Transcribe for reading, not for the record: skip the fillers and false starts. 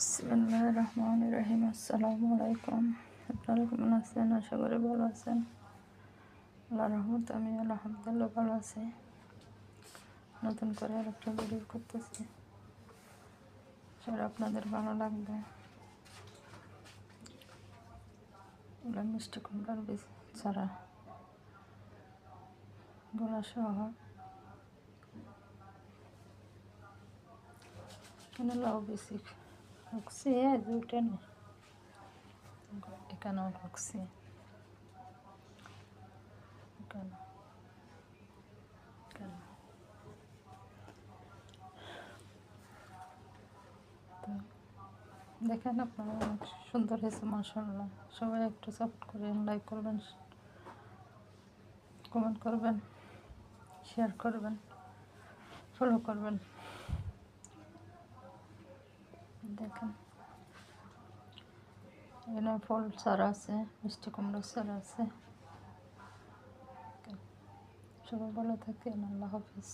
বিসমিল্লাহির রহমানির রহিম। আসসালামু আলাইকুম। আপনারা কেমন আছেন? আশা করি ভালো আছেন। আল্লাহর রহমতে আমি আলহামদুলিল্লাহ ভালো আছি। নতুন করে আর একটা ভিডিও করতেছি, সেটা আপনাদের ভালো লাগবে। মিষ্টি কুমড়ার বীজ ছাড়া গোলা সহ এখানে লাউ বেশি রাখছি, দুইটা নেই, এখানেও রাখছি, এখানে এখানে। তো দেখেন আপনারা অনেক সুন্দর হয়েছে মাশাআল্লাহ। সবাই একটু সাপোর্ট করেন, লাইক করবেন, কমেন্ট করবেন, শেয়ার করবেন, ফলো করবেন। দেখেন এখানে ফল চারা আছে, মিষ্টি কুমড়োর চারা আছে। সবাই ভালো থাকেন। আল্লাহ হাফিজ।